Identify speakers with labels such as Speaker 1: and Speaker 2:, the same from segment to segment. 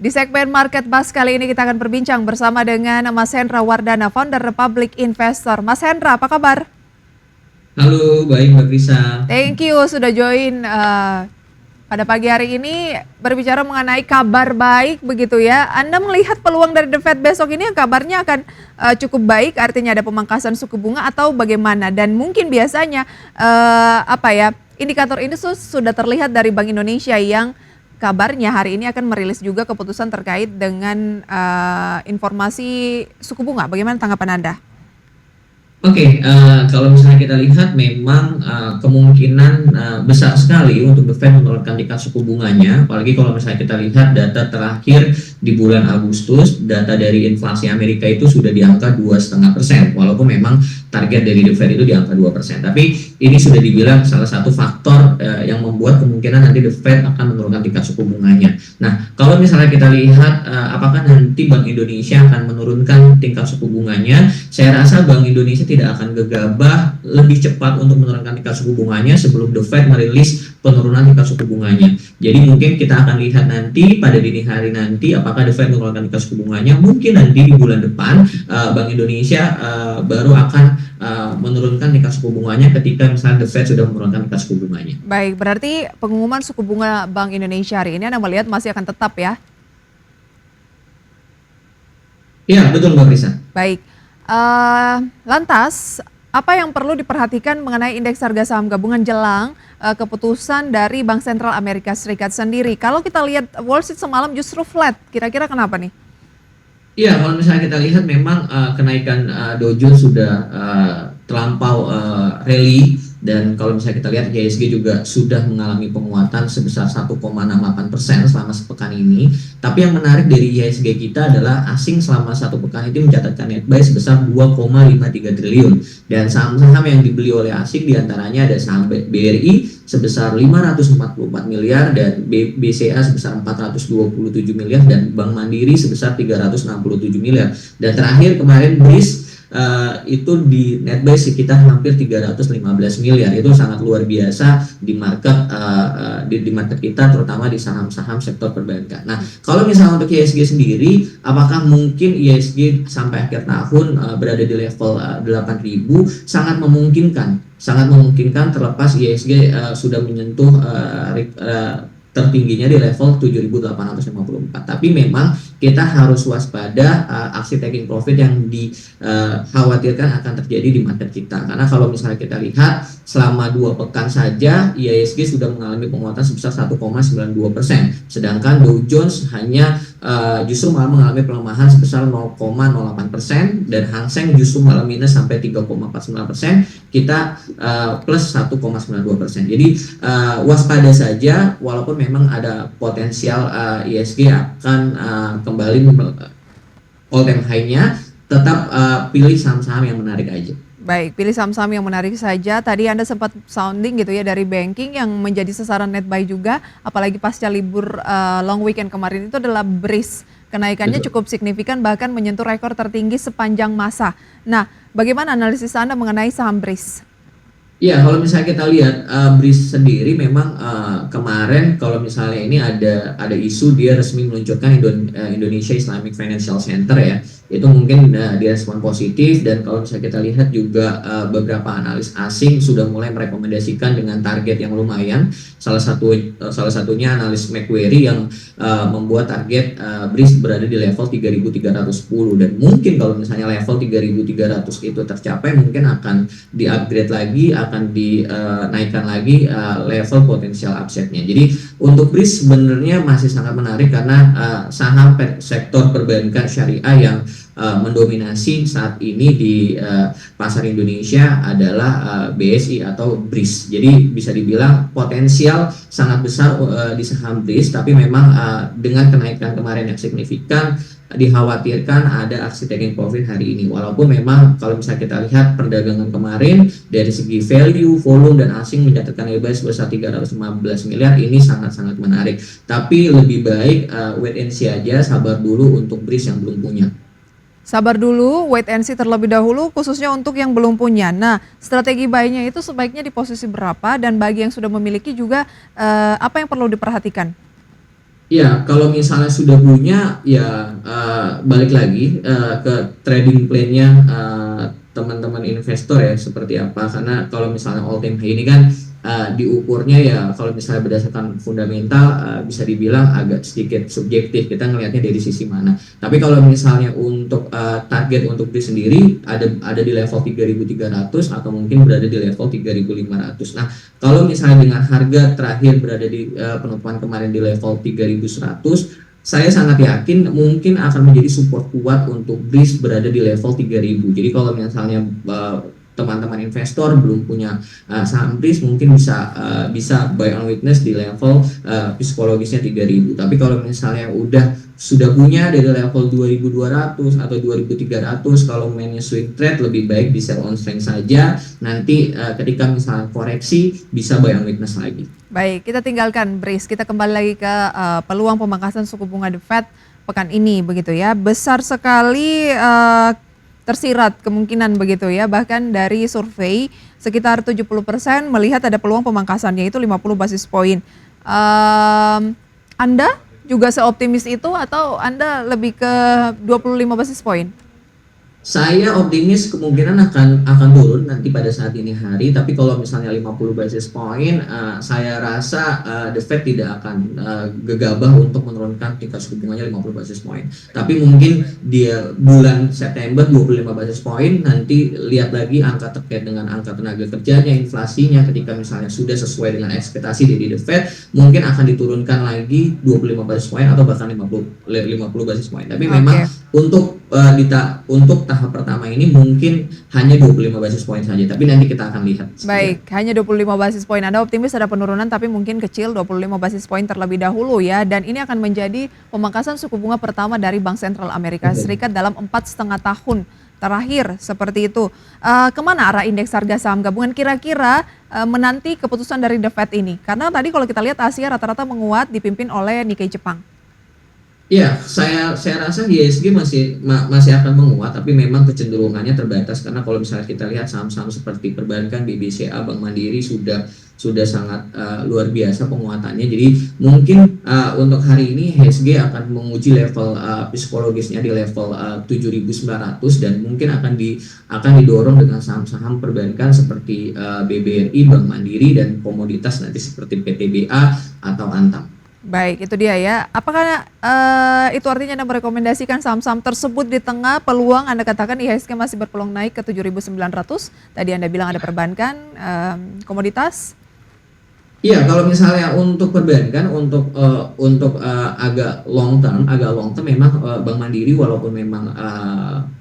Speaker 1: Di segmen Market Buzz kali ini kita akan berbincang bersama dengan Mas Hendra Wardana, founder Republic Investor. Mas Hendra, apa kabar?
Speaker 2: Halo, baik Mbak Risa.
Speaker 1: Thank you sudah join pada pagi hari ini berbicara mengenai kabar baik begitu ya. Anda melihat peluang dari The Fed besok ini yang kabarnya akan cukup baik, artinya ada pemangkasan suku bunga atau bagaimana? Dan mungkin biasanya indikator ini sudah terlihat dari Bank Indonesia yang kabarnya hari ini akan merilis juga keputusan terkait dengan informasi suku bunga. Bagaimana tanggapan Anda?
Speaker 2: Oke, kalau misalnya kita lihat memang kemungkinan besar sekali untuk The Fed menurunkan tingkat suku bunganya, apalagi kalau misalnya kita lihat data terakhir di bulan Agustus, data dari inflasi Amerika itu sudah di angka 2,5%, walaupun memang target dari The Fed itu di angka 2%. Tapi ini sudah dibilang salah satu faktor yang membuat kemungkinan nanti The Fed akan menurunkan tingkat suku bunganya. Nah, kalau misalnya kita lihat apakah nanti Bank Indonesia akan menurunkan tingkat suku bunganya, saya rasa Bank Indonesia tidak akan gegabah lebih cepat untuk menurunkan tingkat suku bunganya sebelum The Fed merilis penurunan tingkat suku bunganya. Jadi mungkin kita akan lihat nanti pada dini hari nanti apakah The Fed menurunkan tingkat suku bunganya. Mungkin nanti di bulan depan Bank Indonesia baru akan menurunkan tingkat suku bunganya ketika misalnya The Fed sudah menurunkan tingkat suku bunganya.
Speaker 1: Baik, berarti pengumuman suku bunga Bank Indonesia hari ini Anda melihat masih akan tetap ya?
Speaker 2: Iya, betul Mbak Risa.
Speaker 1: Baik. Lantas, apa yang perlu diperhatikan mengenai indeks harga saham gabungan jelang keputusan dari Bank Sentral Amerika Serikat sendiri? Kalau kita lihat Wall Street semalam justru flat, kira-kira kenapa nih?
Speaker 2: Iya, kalau misalnya kita lihat memang kenaikan Dow Jones sudah terlampau rally, dan kalau misalnya kita lihat IHSG juga sudah mengalami penguatan sebesar 1,68% selama sepekan ini. Tapi yang menarik dari IHSG kita adalah asing selama satu pekan itu mencatatkan net buy sebesar 2,53 triliun, dan saham-saham yang dibeli oleh asing diantaranya ada saham BRI sebesar 544 miliar dan BCA sebesar 427 miliar dan Bank Mandiri sebesar 367 miliar. Dan terakhir kemarin BRIS itu di net buy sekitar hampir 315 miliar. Itu sangat luar biasa di market di market kita, terutama di saham-saham sektor perbankan. Nah, kalau misalnya untuk IHSG sendiri, apakah mungkin IHSG sampai akhir tahun berada di level 8.000? Sangat memungkinkan terlepas IHSG sudah menyentuh tertingginya di level 7.854. Tapi memang kita harus waspada aksi taking profit yang dikhawatirkan akan terjadi di market kita. Karena kalau misalnya kita lihat selama 2 pekan saja IHSG sudah mengalami penguatan sebesar 1,92%. Sedangkan Dow Jones hanya justru malah mengalami pelemahan sebesar 0,08% dan Hang Seng justru malah minus sampai 3,49%. Kita plus 1,92%. Jadi waspada saja, walaupun memang ada potensial IHSG akan kembali all time high-nya, tetap pilih saham-saham yang menarik aja.
Speaker 1: Baik, pilih saham-saham yang menarik saja. Tadi Anda sempat sounding gitu ya dari banking yang menjadi sasaran net buy juga, apalagi pasca libur long weekend kemarin itu adalah BRIS. Kenaikannya cukup signifikan, bahkan menyentuh rekor tertinggi sepanjang masa. Nah, bagaimana analisis Anda mengenai saham BRIS?
Speaker 2: Iya, kalau misalnya kita lihat BRIS sendiri memang kemarin kalau misalnya ini ada isu dia resmi meluncurkan Indonesia Islamic Financial Center ya, itu mungkin direspon positif. Dan kalau misalnya kita lihat juga beberapa analis asing sudah mulai merekomendasikan dengan target yang lumayan. Salah satunya analis Macquarie yang membuat target BRIS berada di level 3.310, dan mungkin kalau misalnya level 3.300 itu tercapai mungkin akan di-upgrade lagi, akan dinaikkan lagi level potensial upside-nya. Jadi untuk BRIS sebenarnya masih sangat menarik karena saham sektor perbankan syariah yang mendominasi saat ini di pasar Indonesia adalah BSI atau BRIS. Jadi bisa dibilang potensial sangat besar di saham BRIS, tapi memang dengan kenaikan kemarin yang signifikan dikhawatirkan ada aksi taking profit hari ini. Walaupun memang kalau misalnya kita lihat perdagangan kemarin dari segi value, volume dan asing mencatatkan nilai sebesar 315 miliar, ini sangat-sangat menarik. Tapi lebih baik wait and see aja, sabar dulu untuk BRIS yang belum punya.
Speaker 1: Sabar dulu, wait and see terlebih dahulu, khususnya untuk yang belum punya. Nah, strategi buy-nya itu sebaiknya di posisi berapa, dan bagi yang sudah memiliki juga apa yang perlu diperhatikan?
Speaker 2: Ya, kalau misalnya sudah punya, ya balik lagi ke trading plan-nya teman-teman investor ya seperti apa. Karena kalau misalnya all time high ini kan diukurnya ya kalau misalnya berdasarkan fundamental bisa dibilang agak sedikit subjektif. Kita ngelihatnya dari sisi mana. Tapi kalau misalnya untuk target untuk diri sendiri ada di level 3.300 atau mungkin berada di level 3.500. Nah, kalau misalnya dengan harga terakhir berada di penutupan kemarin di level 3.100, saya sangat yakin mungkin akan menjadi support kuat untuk BRIS berada di level 3.000. Jadi kalau misalnya teman-teman investor belum punya saham BRIS, mungkin bisa buy on witness di level psikologisnya 3.000. Tapi kalau misalnya sudah punya dari level 2.200 atau 2.300, kalau mainnya swing trade lebih baik di sell on strength saja. Nanti ketika misalnya koreksi bisa buy on witness lagi.
Speaker 1: Baik, kita tinggalkan BRIS, kita kembali lagi ke peluang pemangkasan suku bunga The Fed pekan ini begitu ya. Besar sekali tersirat kemungkinan begitu ya, bahkan dari survei sekitar 70% melihat ada peluang pemangkasannya itu 50 basis poin. Anda juga seoptimis itu atau Anda lebih ke 25 basis poin?
Speaker 2: Saya optimis kemungkinan akan turun nanti pada saat ini hari, tapi kalau misalnya 50 basis point, saya rasa The Fed tidak akan gegabah untuk menurunkan tingkat suku bunganya 50 basis point. Tapi mungkin di bulan September 25 basis point, nanti lihat lagi angka terkait dengan angka tenaga kerjanya, inflasinya, ketika misalnya sudah sesuai dengan ekspektasi dari The Fed, mungkin akan diturunkan lagi 25 basis point atau bahkan 50 basis point. Tapi memang untuk tahap pertama ini mungkin hanya 25 basis point saja, tapi nanti kita akan lihat.
Speaker 1: Baik, hanya 25 basis point. Anda optimis ada penurunan tapi mungkin kecil, 25 basis point terlebih dahulu ya, dan ini akan menjadi pemangkasan suku bunga pertama dari Bank Sentral Amerika Serikat dalam 4,5 tahun terakhir seperti itu. Kemana arah indeks harga saham gabungan kira-kira menanti keputusan dari The Fed ini? Karena tadi kalau kita lihat Asia rata-rata menguat dipimpin oleh Nikkei Jepang.
Speaker 2: Ya, saya rasa IHSG masih akan menguat, tapi memang kecenderungannya terbatas karena kalau misalnya kita lihat saham-saham seperti perbankan, BBCA, Bank Mandiri sudah sangat luar biasa penguatannya. Jadi mungkin untuk hari ini IHSG akan menguji level psikologisnya di level 7.900 dan mungkin akan didorong dengan saham-saham perbankan seperti BBRI, Bank Mandiri, dan komoditas nanti seperti PTBA atau Antam.
Speaker 1: Baik, itu dia ya. Apakah itu artinya Anda merekomendasikan saham-saham tersebut di tengah peluang Anda katakan IHSG masih berpeluang naik ke 7.900? Tadi Anda bilang ada perbankan, komoditas.
Speaker 2: Iya, kalau misalnya untuk perbankan, untuk agak long term memang Bank Mandiri walaupun memang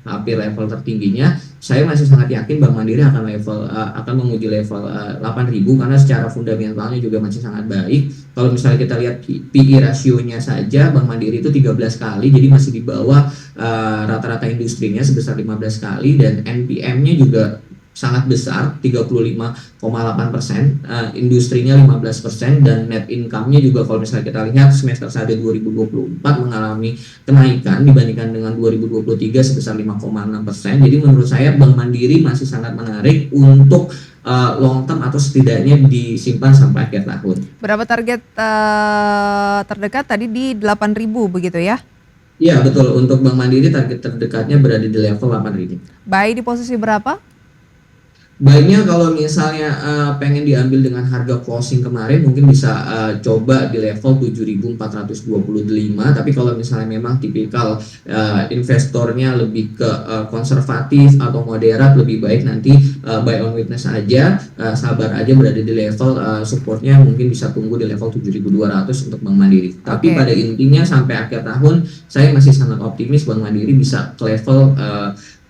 Speaker 2: hampir level tertingginya, saya masih sangat yakin Bank Mandiri akan menguji level 8.000 karena secara fundamentalnya juga masih sangat baik. Kalau misalnya kita lihat PE rasionya saja Bank Mandiri itu 13 kali, jadi masih di bawah rata-rata industrinya sebesar 15 kali, dan NPM-nya juga sangat besar 35,8%, industrinya 15%, dan net income-nya juga kalau misalnya kita lihat semester 1 2024 mengalami kenaikan dibandingkan dengan 2023 sebesar 5,6%. Jadi menurut saya Bank Mandiri masih sangat menarik untuk long term atau setidaknya disimpan sampai akhir tahun.
Speaker 1: Berapa target terdekat tadi di 8.000 begitu ya?
Speaker 2: Iya betul, untuk Bank Mandiri target terdekatnya berada di level 8.000.
Speaker 1: Buy di posisi berapa?
Speaker 2: Baiknya kalau misalnya pengen diambil dengan harga closing kemarin mungkin bisa coba di level 7.425, tapi kalau misalnya memang tipikal investornya lebih ke konservatif atau moderat, lebih baik nanti buy on witness aja, sabar aja berada di level supportnya mungkin bisa tunggu di level 7.200 untuk Bank Mandiri. Tapi pada intinya sampai akhir tahun saya masih sangat optimis Bank Mandiri bisa ke level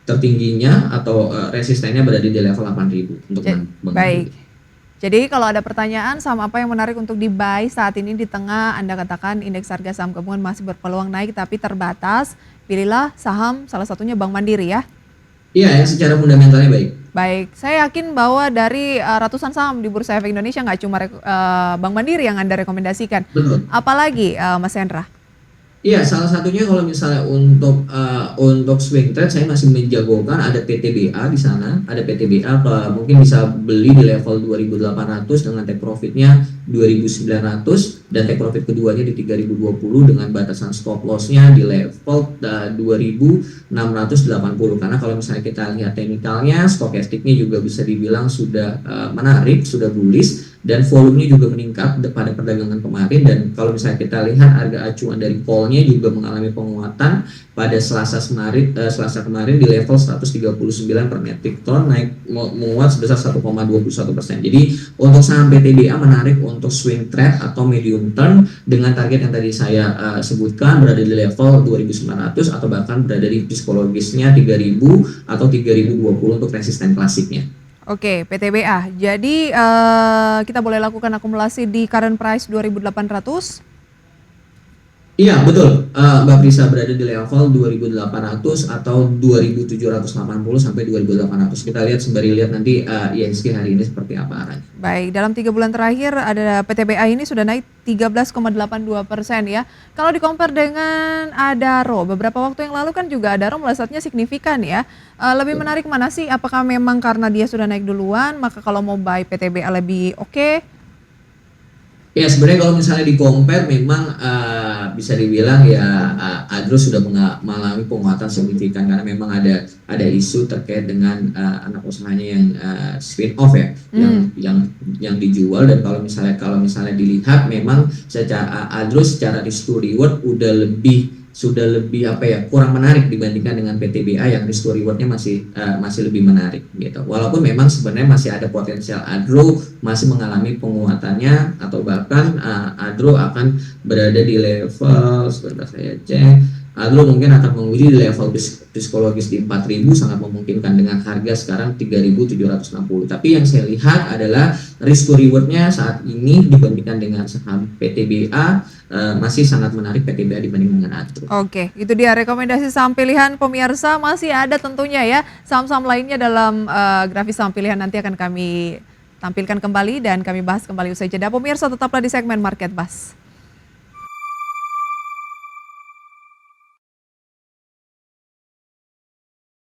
Speaker 2: tertingginya atau resistennya berada di level 8.000 untuk Bank
Speaker 1: Baik. Jadi kalau ada pertanyaan saham apa yang menarik untuk di-buy saat ini di tengah Anda katakan indeks harga saham gabungan masih berpeluang naik tapi terbatas, pilihlah saham salah satunya Bank Mandiri ya.
Speaker 2: Iya, yang secara fundamentalnya baik.
Speaker 1: Baik, saya yakin bahwa dari ratusan saham di Bursa Efek Indonesia nggak cuma Bank Mandiri yang Anda rekomendasikan.
Speaker 2: Betul.
Speaker 1: Apalagi Mas Hendra?
Speaker 2: Iya, salah satunya kalau misalnya untuk swing trade saya masih menjagokan ada PTBA di sana, ada PTBA mungkin bisa beli di level 2.800 dengan take profitnya 2.900 dan take profit keduanya di 3.020 dengan batasan stop lossnya di level 2.680 karena kalau misalnya kita lihat teknikalnya, stokastiknya juga bisa dibilang sudah menarik, sudah bullish dan volumenya juga meningkat pada perdagangan kemarin dan kalau misalnya kita lihat harga acuan dari call-nya juga mengalami penguatan pada Selasa kemarin di level 139 per metric ton naik menguat sebesar 1,21%. Jadi untuk saham PTBA menarik untuk swing trade atau medium term dengan target yang tadi saya sebutkan berada di level 2.900 atau bahkan berada di psikologisnya 3.000 atau 3.020 untuk resisten klasiknya.
Speaker 1: Oke, PTBA. Jadi kita boleh lakukan akumulasi di current price 2.800.
Speaker 2: Iya betul, Mbak Prisa berada di level 2.800 atau 2.780 sampai 2.800. Kita lihat sembari lihat nanti IHSG hari ini seperti apa arahnya.
Speaker 1: Baik, dalam 3 bulan terakhir ada PTBA ini sudah naik 13,82% ya. Kalau di-compare dengan Adaro, beberapa waktu yang lalu kan juga Adaro melesatnya signifikan ya. Lebih menarik mana sih? Apakah memang karena dia sudah naik duluan, maka kalau mau buy PTBA lebih oke?
Speaker 2: Ya sebenarnya kalau misalnya di compare memang bisa dibilang ya Adro sudah mengalami penguatan signifikan karena memang ada isu terkait dengan anak usahanya yang spin off ya yang dijual dan kalau misalnya dilihat memang secara Adro secara risk to reward sudah lebih apa ya kurang menarik dibandingkan dengan PTBA yang risk to rewardnya masih lebih menarik gitu. Walaupun memang sebenarnya masih ada potensial Adro masih mengalami penguatannya atau bahkan Adro akan berada di level sebentar saya cek. Adro mungkin akan menguji di level psikologis di 4.000 sangat memungkinkan dengan harga sekarang 3.760. Tapi yang saya lihat adalah risk to rewardnya saat ini dibandingkan dengan saham PTBA masih sangat menarik PTBA dibanding dengan Adro.
Speaker 1: Oke, itu dia rekomendasi saham pilihan pemirsa. Masih ada tentunya ya saham-saham lainnya dalam grafis saham pilihan nanti akan kami tampilkan kembali dan kami bahas kembali usai jeda. Pemirsa tetaplah di segmen Market Buzz.